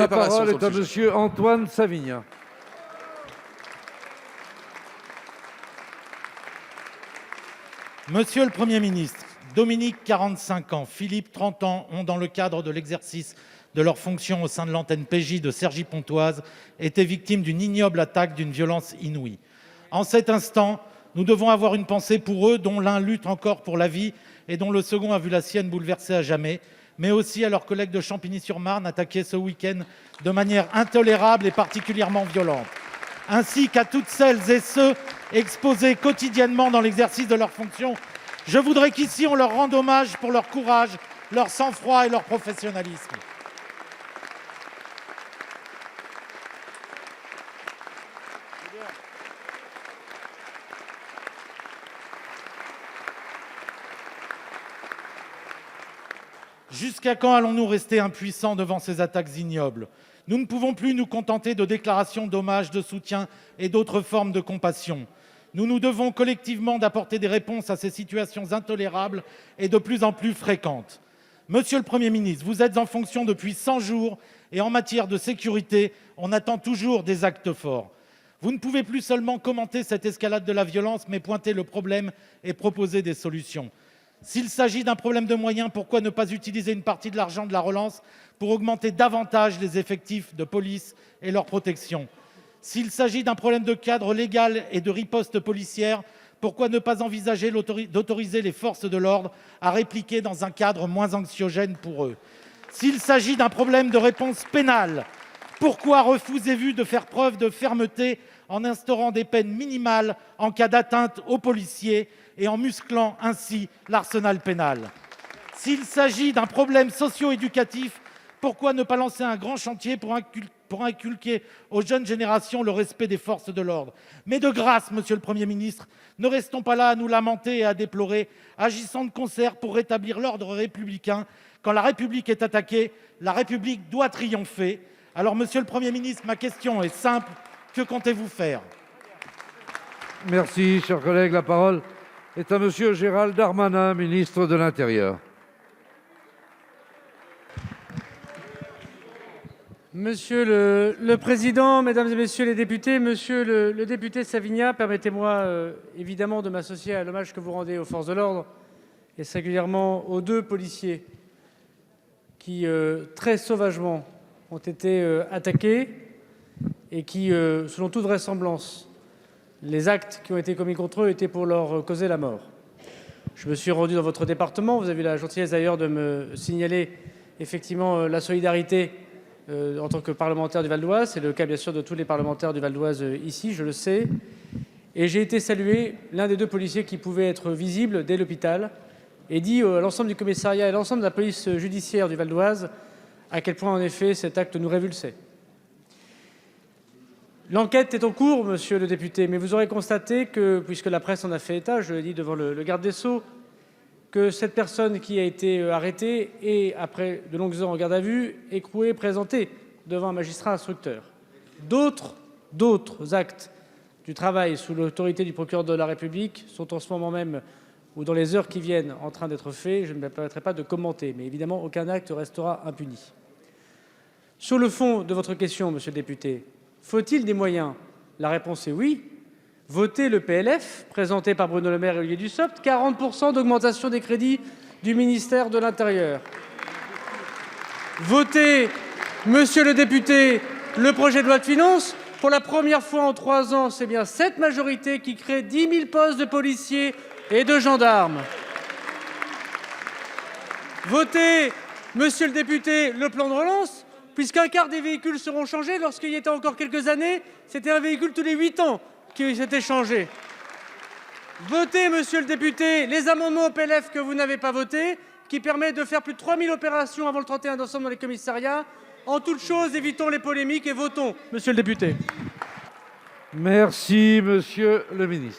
La parole est à Monsieur Antoine Savigna. Monsieur le Premier ministre, Dominique, 45 ans, Philippe, 30 ans, ont, dans le cadre de l'exercice de leurs fonctions au sein de l'antenne PJ de Cergy-Pontoise, été victimes d'une ignoble attaque d'une violence inouïe. En cet instant, nous devons avoir une pensée pour eux, dont l'un lutte encore pour la vie et dont le second a vu la sienne bouleversée à jamais, mais aussi à leurs collègues de Champigny-sur-Marne, attaqués ce week-end de manière intolérable et particulièrement violente, ainsi qu'à toutes celles et ceux exposés quotidiennement dans l'exercice de leurs fonctions. Je voudrais qu'ici on leur rende hommage pour leur courage, leur sang-froid et leur professionnalisme. Jusqu'à quand allons-nous rester impuissants devant ces attaques ignobles? Nous ne pouvons plus nous contenter de déclarations d'hommage, de soutien et d'autres formes de compassion. Nous nous devons collectivement d'apporter des réponses à ces situations intolérables et de plus en plus fréquentes. Monsieur le Premier ministre, vous êtes en fonction depuis 100 jours et en matière de sécurité, on attend toujours des actes forts. Vous ne pouvez plus seulement commenter cette escalade de la violence, mais pointer le problème et proposer des solutions. S'il s'agit d'un problème de moyens, pourquoi ne pas utiliser une partie de l'argent de la relance pour augmenter davantage les effectifs de police et leur protection? S'il s'agit d'un problème de cadre légal et de riposte policière, pourquoi ne pas envisager d'autoriser les forces de l'ordre à répliquer dans un cadre moins anxiogène pour eux? S'il s'agit d'un problème de réponse pénale, pourquoi refusez-vous de faire preuve de fermeté en instaurant des peines minimales en cas d'atteinte aux policiers et en musclant ainsi l'arsenal pénal? S'il s'agit d'un problème socio-éducatif, pourquoi ne pas lancer un grand chantier pour inculquer aux jeunes générations le respect des forces de l'ordre? Mais de grâce, monsieur le Premier ministre, ne restons pas là à nous lamenter et à déplorer. Agissons de concert pour rétablir l'ordre républicain. Quand la République est attaquée, la République doit triompher. Alors, monsieur le Premier ministre, ma question est simple. Que comptez-vous faire? Merci, cher collègue. La parole est à Monsieur Gérald Darmanin, ministre de l'Intérieur. Monsieur le Président, Mesdames et Messieurs les députés, Monsieur le député Savigna, permettez-moi évidemment de m'associer à l'hommage que vous rendez aux forces de l'ordre et singulièrement aux 2 policiers qui, très sauvagement, ont été attaqués et qui, selon toute vraisemblance, les actes qui ont été commis contre eux étaient pour leur causer la mort. Je me suis rendu dans votre département. Vous avez eu la gentillesse d'ailleurs de me signaler effectivement la solidarité en tant que parlementaire du Val-d'Oise. C'est le cas bien sûr de tous les parlementaires du Val-d'Oise ici, je le sais. Et j'ai été saluer l'un des 2 policiers qui pouvait être visible dès l'hôpital et dit à l'ensemble du commissariat et à l'ensemble de la police judiciaire du Val-d'Oise à quel point en effet cet acte nous révulsait. L'enquête est en cours, monsieur le député, mais vous aurez constaté que, puisque la presse en a fait état, je l'ai dit devant le garde des Sceaux, que cette personne qui a été arrêtée et, après de longues heures en garde à vue, écrouée, présentée devant un magistrat instructeur. D'autres actes du travail sous l'autorité du procureur de la République sont en ce moment même, ou dans les heures qui viennent, en train d'être faits. Je ne me permettrai pas de commenter, mais évidemment, aucun acte restera impuni. Sur le fond de votre question, monsieur le député, faut-il des moyens? La réponse est oui. Votez le PLF présenté par Bruno Le Maire et Olivier Dussopt, 40% d'augmentation des crédits du ministère de l'Intérieur. Votez, monsieur le député, le projet de loi de finances. Pour la première fois en 3 ans, c'est bien cette majorité qui crée 10 000 postes de policiers et de gendarmes. Votez, monsieur le député, le plan de relance, puisqu'un quart des véhicules seront changés. Lorsqu'il y était encore quelques années, c'était un véhicule tous les 8 ans qui s'était changé. Votez, monsieur le député, les amendements au PLF que vous n'avez pas votés, qui permettent de faire plus de 3 000 opérations avant le 31 décembre dans les commissariats. En toute chose, évitons les polémiques et votons, monsieur le député. Merci, monsieur le ministre.